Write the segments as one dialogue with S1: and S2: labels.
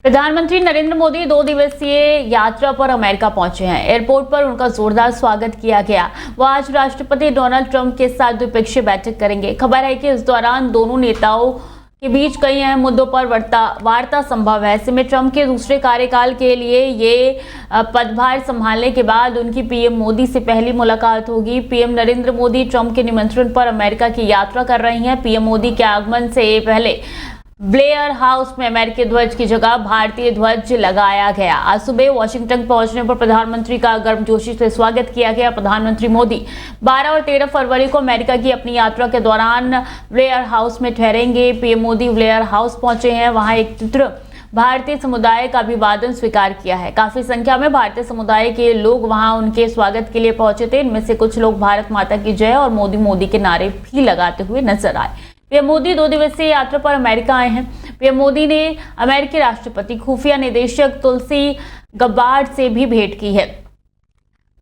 S1: प्रधानमंत्री नरेंद्र मोदी 2 दिवसीय यात्रा पर अमेरिका पहुंचे हैं। एयरपोर्ट पर उनका जोरदार स्वागत किया गया। वो आज राष्ट्रपति डोनाल्ड ट्रंप के साथ द्विपक्षीय बैठक करेंगे। खबर है कि इस दौरान दोनों नेताओं के बीच कई अहम मुद्दों पर वार्ता संभव है। ऐसे में ट्रंप के दूसरे कार्यकाल के लिए ये पदभार संभालने के बाद उनकी पीएम मोदी से पहली मुलाकात होगी। पीएम नरेंद्र मोदी ट्रंप के निमंत्रण पर अमेरिका की यात्रा कर रही हैं। पीएम मोदी के आगमन से पहले ब्लेयर हाउस में अमेरिकी ध्वज की जगह भारतीय ध्वज लगाया गया। आज सुबह वॉशिंगटन पहुंचने पर प्रधानमंत्री का गर्मजोशी से स्वागत किया गया। प्रधानमंत्री मोदी 12 और 13 फरवरी को अमेरिका की अपनी यात्रा के दौरान ब्लेयर हाउस में ठहरेंगे। पीएम मोदी ब्लेयर हाउस पहुंचे हैं। वहां एक चित्र भारतीय समुदाय का अभिवादन स्वीकार किया है। काफी संख्या में भारतीय समुदाय के लोग वहां उनके स्वागत के लिए पहुंचे थे। इनमें से कुछ लोग भारत माता की जय और मोदी मोदी के नारे भी लगाते हुए नजर आए। पीएम मोदी 2 दिवसीय यात्रा पर अमेरिका आए हैं। पीएम मोदी ने अमेरिकी राष्ट्रपति खुफिया निदेशक तुलसी गबार्ड से भी भेंट की है।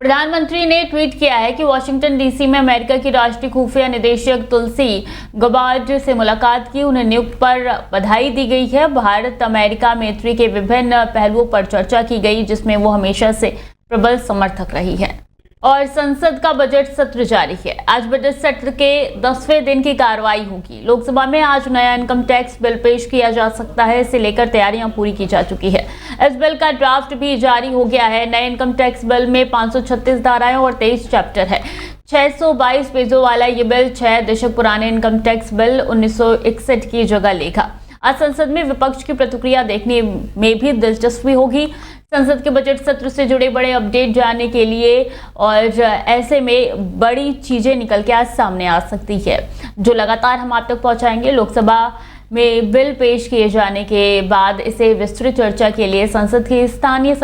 S1: प्रधानमंत्री ने ट्वीट किया है कि वॉशिंगटन डीसी में अमेरिका की राष्ट्रीय खुफिया निदेशक तुलसी गबार्ड से मुलाकात की। उन्हें नियुक्ति पर बधाई दी गई है। भारत अमेरिका मैत्री के विभिन्न पहलुओं पर चर्चा की गई, जिसमें वो हमेशा से प्रबल समर्थक रही है। और संसद का बजट सत्र जारी है। आज बजट सत्र के 10वें दिन की कार्रवाई होगी। लोकसभा में आज नया इनकम टैक्स बिल पेश किया जा सकता है। इसे लेकर तैयारियां पूरी की जा चुकी है। इस बिल का ड्राफ्ट भी जारी हो गया है। नए इनकम टैक्स बिल में 536 धाराएं और 23 चैप्टर है। 622 पेजों वाला ये बिल 6 दशक पुराने इनकम टैक्स बिल 1961 की जगह लेगा। आज संसद में विपक्ष की प्रतिक्रिया देखने में भी दिलचस्पी होगी। संसद के बजट सत्र से जुड़े बड़े अपडेट जानने के लिए और ऐसे में बड़ी चीजें निकल के आज सामने आ सकती है, जो लगातार हम आप तक पहुंचाएंगे। लोकसभा में बिल पेश किए जाने के बाद इसे विस्तृत चर्चा के लिए संसद की स्थायी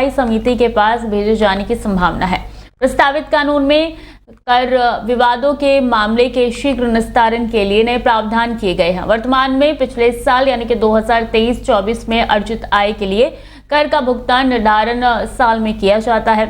S1: समिति के पास भेजे जाने की संभावना है। प्रस्तावित कानून में कर विवादों के मामले के शीघ्र निस्तारण के लिए नए प्रावधान किए गए हैं। वर्तमान में पिछले साल यानी कि 2023-24 में अर्जित आय के लिए कर का भुगतान निर्धारण साल में किया जाता है।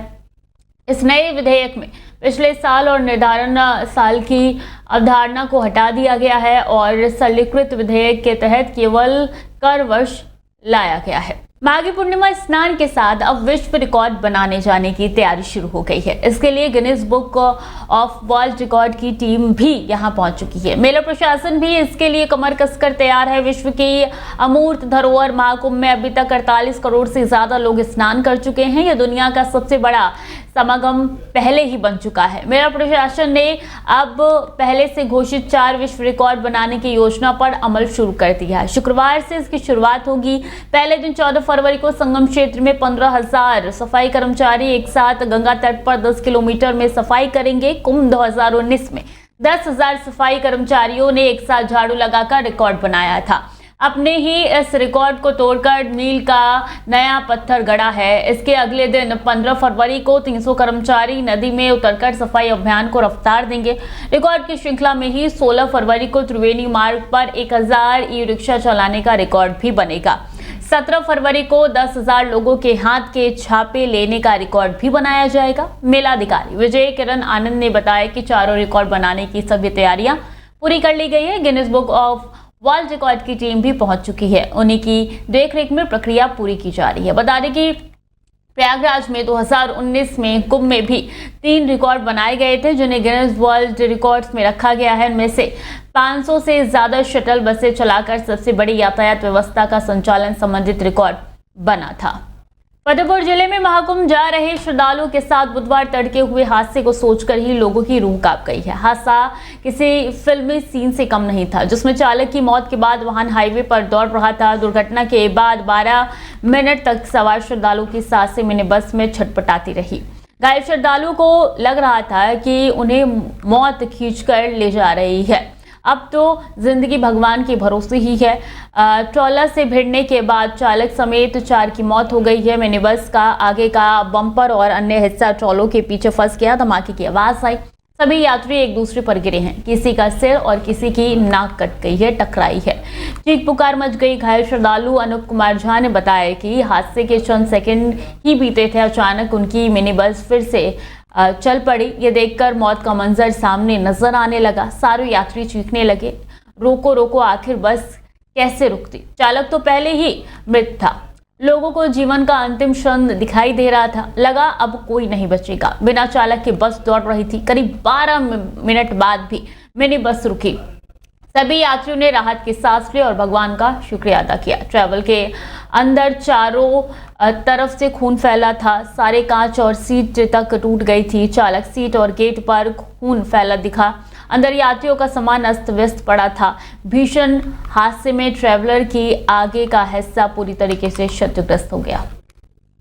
S1: इस नए विधेयक में पिछले साल और निर्धारण साल की अवधारणा को हटा दिया गया है और सरलीकृत विधेयक के तहत केवल कर वर्ष लाया गया है। माघी पूर्णिमा स्नान के साथ अब विश्व रिकॉर्ड बनाने जाने की तैयारी शुरू हो गई है। इसके लिए Guinness book of world record की टीम भी यहां पहुंच चुकी है। मेला प्रशासन भी इसके लिए कमर कसकर तैयार है। विश्व की अमूर्त धरोहर महाकुंभ में अभी तक 48 करोड़ से ज्यादा लोग स्नान कर चुके हैं। यह दुनिया का सबसे बड़ा समागम पहले ही बन चुका है। मेला प्रशासन ने अब पहले से घोषित 4 विश्व रिकॉर्ड बनाने की योजना पर अमल शुरू कर दिया है। शुक्रवार से इसकी शुरुआत होगी। पहले दिन 14 फरवरी को संगम क्षेत्र में 15,000 सफाई कर्मचारी एक साथ गंगा तट पर 10 किलोमीटर में सफाई करेंगे। कुंभ 2019 में 10,000 सफाई कर्मचारियों ने एक साथ झाड़ू लगाकर रिकॉर्ड बनाया था। अपने ही इस रिकॉर्ड को तोड़कर मील का नया पत्थर गड़ा है। इसके अगले दिन 15 फरवरी को 300 कर्मचारी नदी में उतरकर सफाई अभियान को रफ्तार देंगे। रिकॉर्ड की श्रृंखला में ही 16 फरवरी को त्रिवेणी मार्ग पर 1000 ई रिक्शा चलाने का रिकॉर्ड भी बनेगा। 17 फरवरी को 10,000 लोगों के हाथ के छापे लेने का रिकॉर्ड भी बनाया जाएगा। मेलाधिकारी विजय किरण आनंद ने बताया कि चारों रिकॉर्ड बनाने की सभी तैयारियां पूरी कर ली गई है। Guinness book of world record की टीम भी पहुंच चुकी है। उन्हीं की देखरेख में प्रक्रिया पूरी की जा रही है। बता दें कि प्रयागराज में 2019 में कुंभ में भी 3 रिकॉर्ड बनाए गए थे, जिन्हें गिनीज वर्ल्ड रिकॉर्ड्स में रखा गया है। इनमें से 500 से ज्यादा शटल बसें चलाकर सबसे बड़ी यातायात व्यवस्था का संचालन संबंधित रिकॉर्ड बना था। फतेहपुर जिले में महाकुंभ जा रहे श्रद्धालुओं के साथ बुधवार तड़के हुए हादसे को सोचकर ही लोगों की रूह कांप गई है। हादसा किसी फिल्मी सीन से कम नहीं था, जिसमें चालक की मौत के बाद वाहन हाईवे पर दौड़ रहा था। दुर्घटना के बाद 12 मिनट तक सवार श्रद्धालुओं की सांसें मिनी बस में छटपटाती रही। घायल श्रद्धालुओं को लग रहा था कि उन्हें मौत खींचकर ले जा रही है। अब तो जिंदगी भगवान के भरोसे ही है। ट्रॉलर से भिड़ने के बाद चालक समेत 4 की मौत हो गई है। मिनी बस का आगे का बम्पर और अन्य हिस्सा ट्रॉलों के पीछे फंस गया। धमाके की आवाज आई। सभी यात्री एक दूसरे पर गिरे हैं। किसी का सिर और किसी की नाक कट गई है, टकराई है। चीख पुकार मच गई। घायल श्रद्धालु अनूप कुमार झा ने बताया कि हादसे के चंद सेकंड ही बीते थे, अचानक उनकी मिनी बस फिर से चल पड़ी। ये देखकर मौत का मंजर सामने नजर आने लगा। सारे यात्री चीखने लगे, रोको रोको, आखिर बस कैसे रुकती। चालक तो पहले ही मृत था। लोगों को जीवन का अंतिम क्षण दिखाई दे रहा था। लगा अब कोई नहीं बचेगा। बिना चालक की बस दौड़ रही थी। करीब 12 मिनट बाद भी मिनी बस रुकी। सभी यात्रियों ने राहत की सांस ली और भगवान का शुक्रिया अदा किया। ट्रैवल के अंदर चारों तरफ से खून फैला था। सारे कांच और सीट तक टूट गई थी। चालक सीट और गेट पर खून फैला दिखा। अंदर यात्रियों का सामान अस्त व्यस्त पड़ा था। भीषण हादसे में ट्रैवलर की आगे का हिस्सा पूरी तरीके से क्षतिग्रस्त हो गया।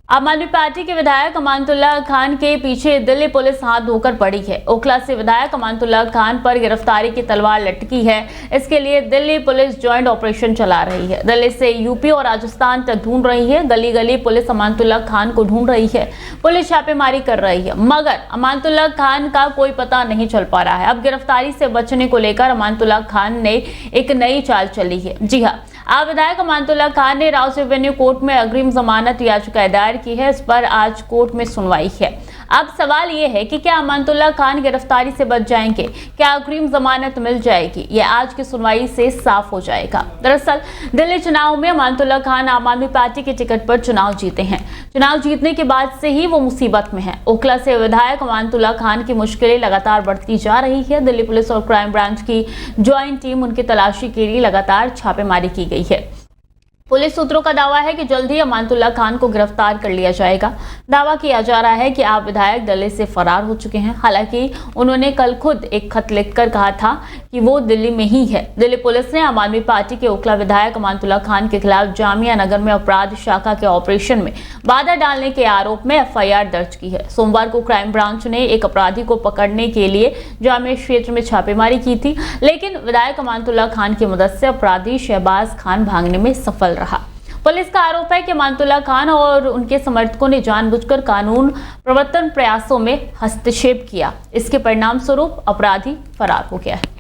S1: आम आदमी पार्टी के विधायक अमानतुल्लाह खान के पीछे दिल्ली पुलिस हाथ धोकर पड़ी है। ओखला से विधायक अमानतुल्लाह खान पर गिरफ्तारी की तलवार लटकी है। इसके लिए दिल्ली पुलिस ज्वाइंट ऑपरेशन चला रही है। दिल्ली से यूपी और राजस्थान तक ढूंढ रही है। गली गली पुलिस अमानतुल्लाह खान को ढूंढ रही है। पुलिस छापेमारी कर रही है, मगर अमानतुल्लाह खान का कोई पता नहीं चल पा रहा है। अब गिरफ्तारी से बचने को लेकर अमानतुल्लाह खान ने एक नई चाल चली है। जी हाँ, अब विधायक अमानतुल्लाह खान ने राउस एवेन्यू कोर्ट में अग्रिम जमानत याचिका दायर की है। इस पर आज कोर्ट में सुनवाई है। अब सवाल यह है कि क्या अमानतुल्लाह खान गिरफ्तारी से बच जाएंगे? क्या अग्रिम जमानत मिल जाएगी? यह आज की सुनवाई से साफ हो जाएगा। दरअसल दिल्ली चुनाव में अमानतुल्लाह खान आम आदमी पार्टी के टिकट पर चुनाव जीते हैं। चुनाव जीतने के बाद से ही वो मुसीबत में है। ओखला से विधायक अमानतुल्लाह खान की मुश्किलें लगातार बढ़ती जा रही है। दिल्ली पुलिस और क्राइम ब्रांच की ज्वाइंट टीम उनकी तलाशी के लिए लगातार छापेमारी की गई है। पुलिस सूत्रों का दावा है कि जल्द ही अमानतुल्लाह खान को गिरफ्तार कर लिया जाएगा। दावा किया जा रहा है कि आप विधायक दिल्ली से फरार हो चुके हैं। हालांकि उन्होंने कल खुद एक खत लिखकर कहा था कि वो दिल्ली में ही है। दिल्ली पुलिस ने आम आदमी पार्टी के ओखला विधायक अमानतुल्लाह खान के खिलाफ जामिया नगर में अपराध शाखा के ऑपरेशन में बाधा डालने के आरोप में एफआईआर दर्ज की है। सोमवार को क्राइम ब्रांच ने एक अपराधी को पकड़ने के लिए जामिया क्षेत्र में छापेमारी की थी, लेकिन विधायक अमानतुल्लाह खान की मदद से अपराधी शहबाज खान भागने में सफल रहा। पुलिस का आरोप है कि अमानतुल्लाह खान और उनके समर्थकों ने जानबूझकर कानून प्रवर्तन प्रयासों में हस्तक्षेप किया। इसके परिणाम स्वरूप अपराधी फरार हो गया है।